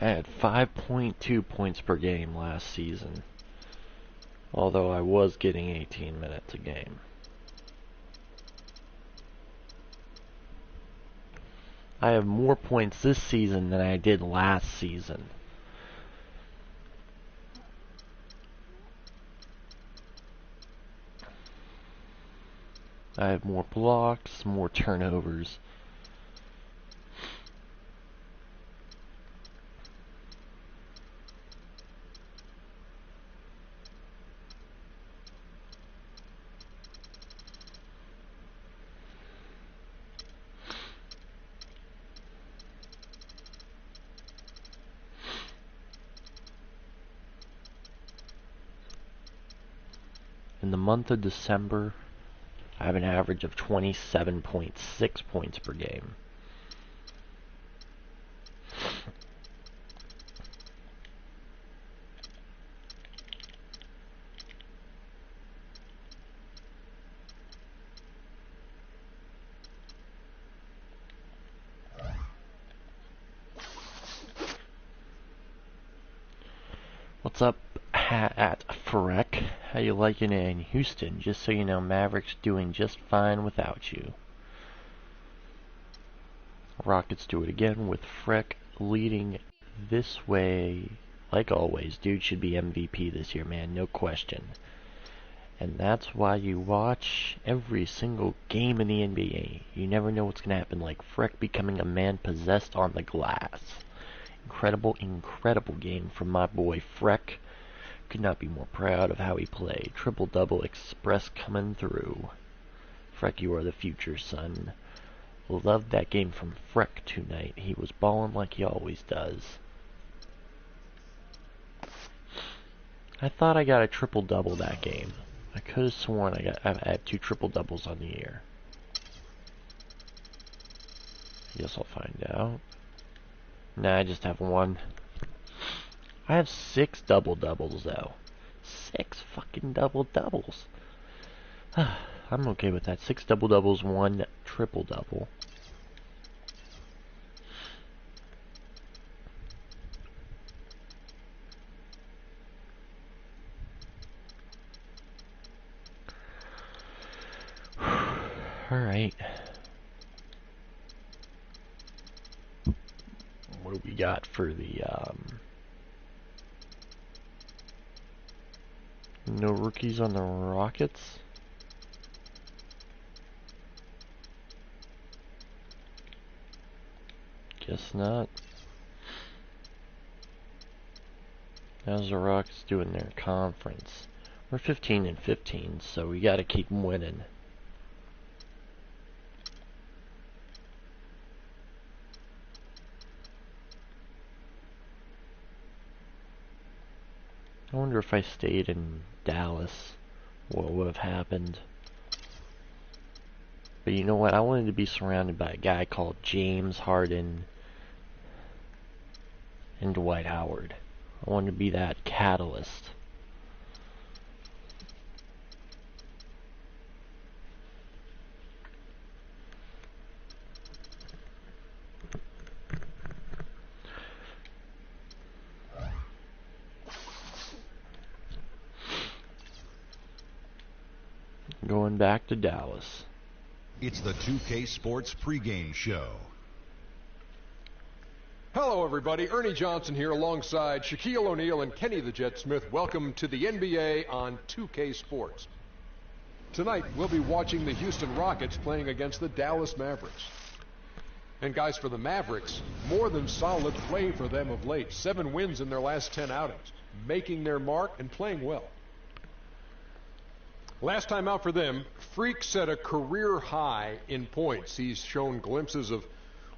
I had 5.2 points per game last season, although I was getting 18 minutes a game. I have more points this season than I did last season. I have more blocks, more turnovers. In the month of December, I have an average of 27.6 points per game. What's up, at Freck? How you liking it in Houston? Just so you know, Mavericks doing just fine without you. Rockets do it again with Freck leading this way. Like always, dude should be MVP this year, man, no question. And that's why you watch every single game in the NBA. You never know what's going to happen, like Freck becoming a man possessed on the glass. Incredible, incredible game from my boy Freck. Could not be more proud of how he played. Triple-double express coming through. Freck, you are the future, son. Loved that game from Freck tonight. He was balling like he always does. I thought I got a triple-double that game. I could have sworn I had 2 triple-doubles on the year. I guess I'll find out. Nah, I just have 1. I have 6 double-doubles, though. 6 fucking double-doubles. I'm okay with that. 6 double-doubles, 1 triple-double. Alright. What do we got for the, no rookies on the Rockets? Guess not. How's the Rockets doing their conference? We're 15-15, so we gotta keep winning. I wonder if I stayed in Dallas, what would have happened. But you know what? I wanted to be surrounded by a guy called James Harden and Dwight Howard. I wanted to be that catalyst. Going back to Dallas. It's the 2K Sports pregame show. Hello, everybody. Ernie Johnson here alongside Shaquille O'Neal and Kenny the Jet Smith. Welcome to the NBA on 2K Sports. Tonight, we'll be watching the Houston Rockets playing against the Dallas Mavericks. And guys, for the Mavericks, more than solid play for them of late. 7 wins in their last 10 outings, making their mark and playing well. Last time out for them, Freak set a career high in points. He's shown glimpses of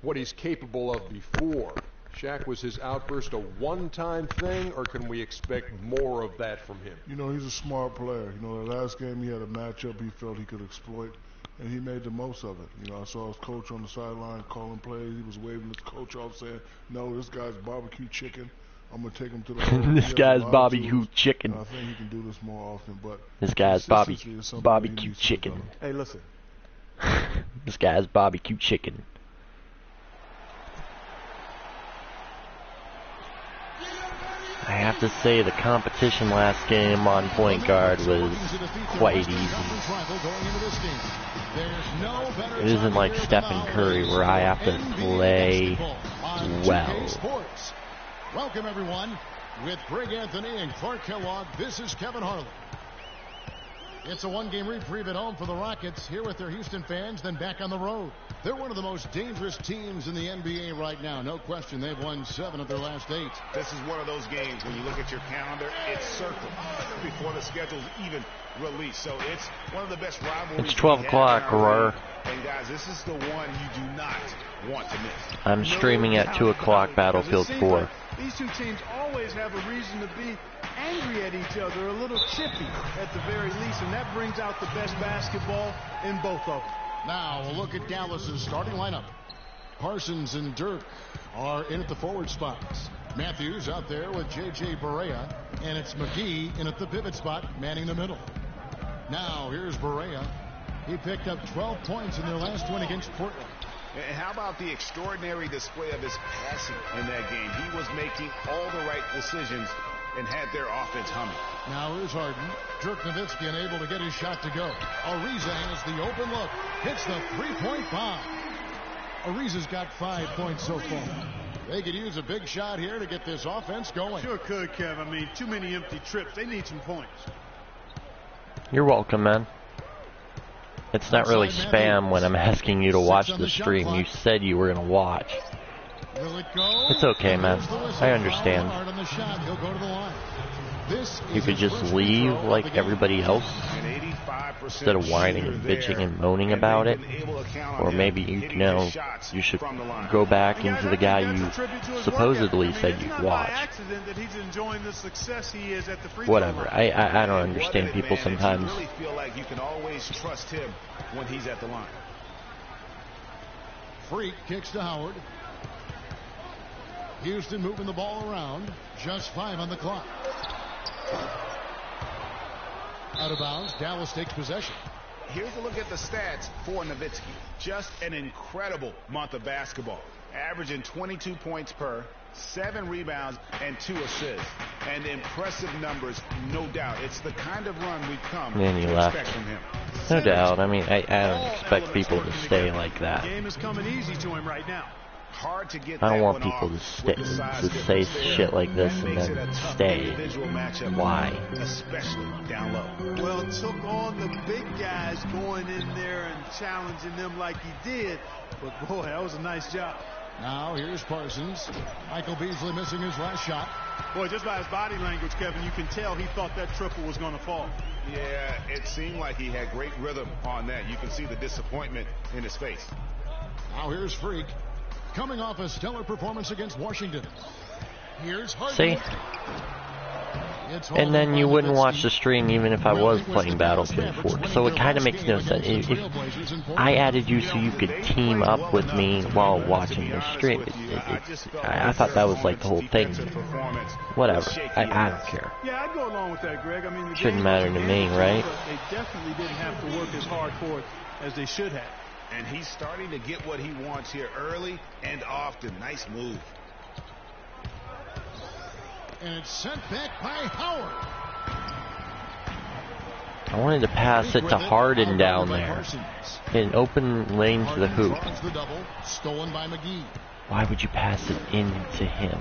what he's capable of before. Shaq, was his outburst a one-time thing, or can we expect more of that from him? You know, he's a smart player. You know, the last game he had a matchup he felt he could exploit, and he made the most of it. You know, I saw his coach on the sideline calling plays. He was waving his coach off saying, no, this guy's barbecue chicken. I'm going to take him to the hole. This guy's barbecue chicken. I think he can do this more often, but this guy's barbecue chicken. Hey, listen. This guy's barbecue chicken. I have to say the competition last game on point guard was quite easy. It isn't like Stephen Curry where I have to play well. Welcome everyone. With Greg Anthony and Clark Kellogg, this is Kevin Harlan. It's a one-game reprieve at home for the Rockets, here with their Houston fans, then back on the road. They're one of the most dangerous teams in the NBA right now. No question, they've won 7 of their last 8. This is one of those games, when you look at your calendar, it's circled before the schedule's even released. So it's one of the best rivalries. It's 12 o'clock, Roar. And guys, this is the one you do not want to miss. I'm streaming at 2 o'clock Battlefield 4. These two teams always have a reason to be angry at each other, a little chippy at the very least, and that brings out the best basketball in both of them. Now we'll look at Dallas's starting lineup. Parsons and Dirk are in at the forward spots. Matthews out there with J.J. Barea, and it's McGee in at the pivot spot, manning the middle. Now here's Barea. He picked up 12 points in their last win against Portland. And how about the extraordinary display of his passing in that game? He was making all the right decisions and had their offense humming. Now here's Harden. Dirk Nowitzki unable to get his shot to go. Ariza has the open look. Hits the three-point bomb. Ariza's got 5 points so far. They could use a big shot here to get this offense going. Sure could, Kev. I mean, too many empty trips. They need some points. You're welcome, man. It's not really spam when I'm asking you to watch the stream. You said you were going to watch. It's okay, man. I understand. You could just leave like everybody else instead of whining and bitching and moaning about it. Or maybe you should go back into the guy you supposedly said you'd watch. Whatever. I don't understand people sometimes. I really feel like you can always trust him when he's at the line. Freak kicks to Howard. Houston moving the ball around. Just 5 on the clock. Out of bounds. Dallas takes possession. Here's a look at the stats for Nowitzki. Just an incredible month of basketball. Averaging 22 points per, 7 rebounds, and 2 assists. And impressive numbers, no doubt. It's the kind of run we've come to expect from him. No doubt. I mean, I don't expect people to stay like that. The game is coming easy to him right now. Hard to get I don't want people to say shit like this and then stay. Why? Especially down low. Well, took on the big guys going in there and challenging them like he did. But boy, that was a nice job. Now here's Parsons. Michael Beasley missing his last shot. Boy, just by his body language, Kevin, you can tell he thought that triple was going to fall. Yeah, it seemed like he had great rhythm on that. You can see the disappointment in his face. Now here's Freak. Coming off a stellar performance against Washington. Here's Harden. See? And then you wouldn't watch the stream even if I was playing Battlefield 4. So it kind of makes no sense. If I added you so you could team up with me while watching the stream. I thought that was like the whole thing. Whatever. I don't care. Yeah, I'd go along with that, Greg. I mean, shouldn't matter to me, right? They definitely didn't have to work as hard for it as they should have. And he's starting to get what he wants here early and often. Nice move. And it's sent back by Howard. I wanted to pass it to Harden down there. In open lane to the hoop. Stolen by McGee. Why would you pass it into him?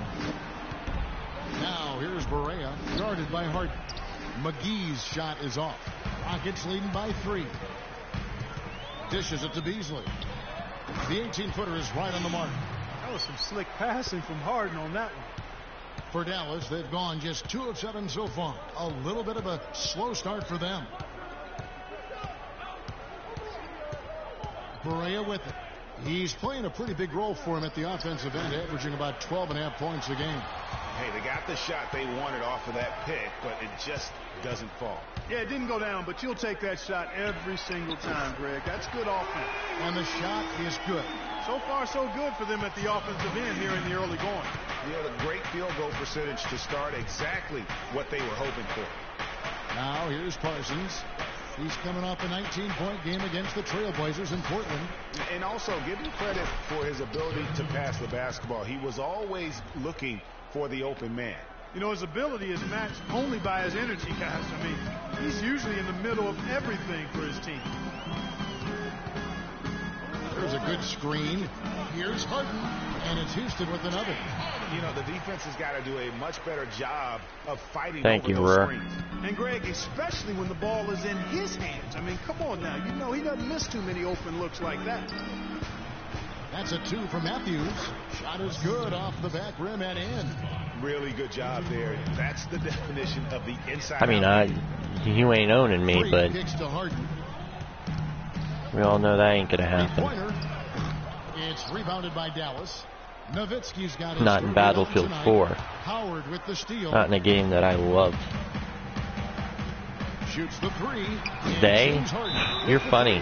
Now here's Barea, guarded by Harden. McGee's shot is off. Rockets leading by 3. Dishes it to Beasley. The 18-footer is right on the mark. That was some slick passing from Harden on that one. For Dallas, they've gone just 2 of 7 so far. A little bit of a slow start for them. Barea with it. He's playing a pretty big role for him at the offensive end, averaging about 12.5 points a game. Hey, they got the shot they wanted off of that pick, but it just doesn't fall. Yeah, it didn't go down, but you'll take that shot every single time, Greg. That's good offense. And the shot is good. So far, so good for them at the offensive end here in the early going. Yeah, the great field goal percentage to start, exactly what they were hoping for. Now here's Parsons. He's coming off a 19-point game against the Trailblazers in Portland. And also, give him credit for his ability to pass the basketball. He was always looking for the open man. You know, his ability is matched only by his energy, guys. I mean, he's usually in the middle of everything for his team. There's a good screen. Here's Harden, and it's Houston with another. You know, the defense has got to do a much better job of fighting Thank over you, those Roar. screens. And Greg, especially when the ball is in his hands. I mean, come on now. You know, he doesn't miss too many open looks like that. That's a 2 for Matthews. Shot is good off the back rim and in. Really good job there. That's the definition of the inside. I mean, you ain't owning me, Three but kicks to Harden. we all know that ain't gonna happen. Three-pointer. It's rebounded by Dallas. Nowitzki's got his Not in third Battlefield tonight. 4. Howard with the steal. Not in a game that I love. Shoots the 3. And They? James Harden. You're funny.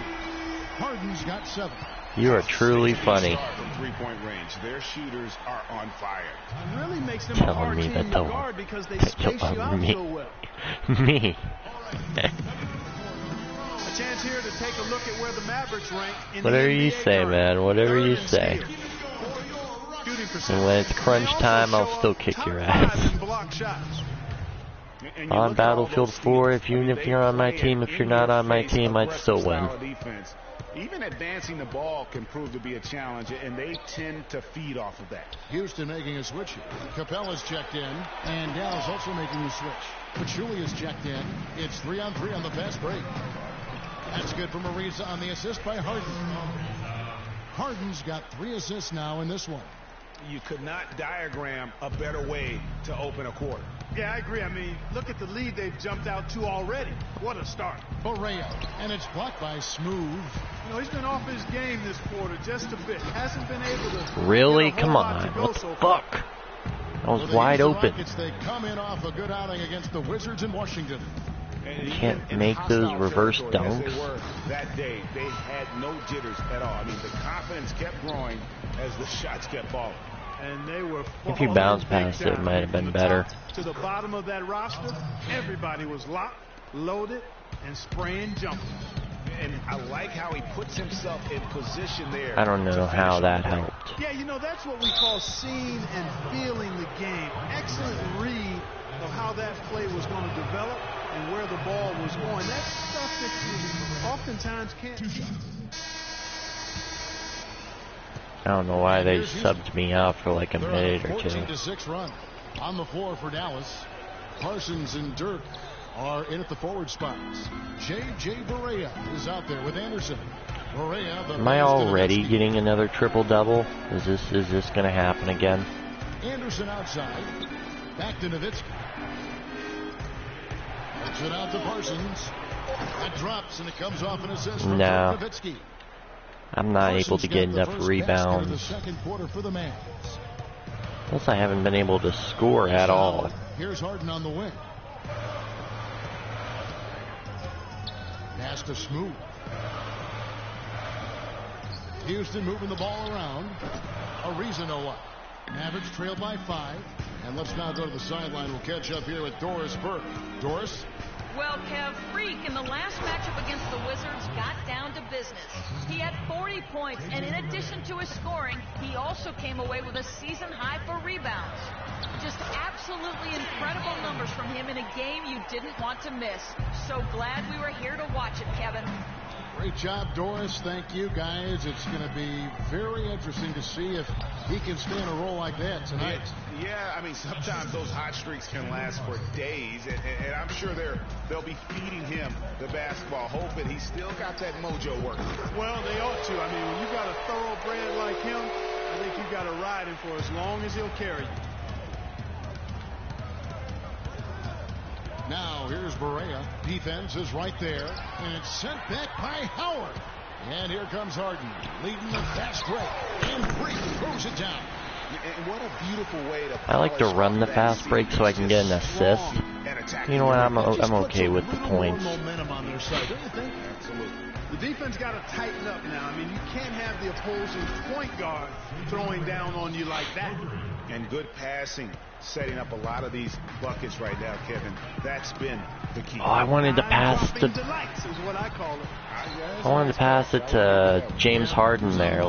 Harden's got 7. You are truly funny. From three-point range, their shooters are on fire. It really makes them a Telling hard me team that to the- guard because they space you out me. so well. Me. A chance here to take a look at where the Mavericks rank in Whatever the you NBA say, currently. man. Whatever Third you in say. steals. Shooting And percentage. when it's crunch They also time, I'll show still up kick top your 5 ass. in block shots. And you On look at all Battlefield those 4, steals. if even I mean, if you're on my they team, play if you're an not on my in-your-face, team, I'd still aggressive win. style of defense. Even advancing the ball can prove to be a challenge, and they tend to feed off of that. Houston making a switch here. Capella's checked in, and Dallas also making a switch. Pachulia's checked in. It's 3-on-3 on the fast break. That's good for Ariza on the assist by Harden. Harden's got 3 assists now in this one. You could not diagram a better way to open a quarter. Yeah, I agree. I mean, look at the lead they've jumped out to already. What a start. Barea, and it's blocked by Smooth. You know, he's been off his game this quarter just a bit. Hasn't been able to. Really? get a whole Come lot on. to go What the so far. fuck? That was For the wide Houston open. Rockets, they come in off a good outing against the Wizards in Washington. And You even can't in make those hostile reverse territory, as dunks. they were that day, they had no jitters at all. I mean, the confidence kept growing as the shots kept falling. And they were If you falling bounce big past it, it time. might have been From the better. top to the bottom of that roster, everybody was locked, loaded, and spraying jumpers. And I like how he puts himself in position there. I don't know to how finish that on the play. helped. Yeah, you know, that's what we call seeing and feeling the game. Excellent read of how that play was going to develop and where the ball was going. That's stuff that you oftentimes can't. I don't know why they Here's Houston. subbed me out for like a They're on a minute or two. 14-6 run. On the floor for Dallas, Parsons and Dirk are in at the forward spots. J.J. Barea is out there with Anderson. Barea, the Am I pass to already Nowitzki. getting another triple-double? Is this gonna happen again? Anderson outside. Back to Nowitzki. Works it out to Parsons. That drops, and it comes off an assist from No. Nowitzki. I'm not able Parsons to got get the enough first basket of the rebounds. second quarter for the Mavs. Plus, I haven't been able to score at all. Here's Harden on the wing. Pass to Smooth. Houston moving the ball around. Ariza no up. Mavericks trailed by 5. And let's now go to the sideline. We'll catch up here with Doris Burke. Doris? Well, Kev, Freak in the last matchup against the Wizards got down to business. He had 40 points, and in addition to his scoring, he also came away with a season high for rebounds. Just absolutely incredible numbers from him in a game you didn't want to miss. So glad we were here to watch it, Kevin. Great job, Doris. Thank you, guys. It's going to be very interesting to see if he can stay in a role like that tonight. Yeah, I mean, sometimes those hot streaks can last for days, and I'm sure they'll be feeding him the basketball, hoping he's still got that mojo working. Well, they ought to. I mean, when you got a thoroughbred like him, I think you got to ride him for as long as he'll carry you. Now, here's Barea. Defense is right there, and it's sent back by Howard. And here comes Harden, leading the fast break. And Freak throws it down. And what a beautiful way to I like to run the fast break so I can get an assist. You know what? I'm okay with the points. Momentum on their side, don't you think? Absolutely. The defense got to tighten up now. I mean, you can't have the opposing point guard throwing down on you like that. And good passing, setting up a lot of these buckets right now, Kevin. That's been the key. Oh, I wanted to pass Eye-dropping the. delights is what I call it. I wanted to pass it to James Harden there.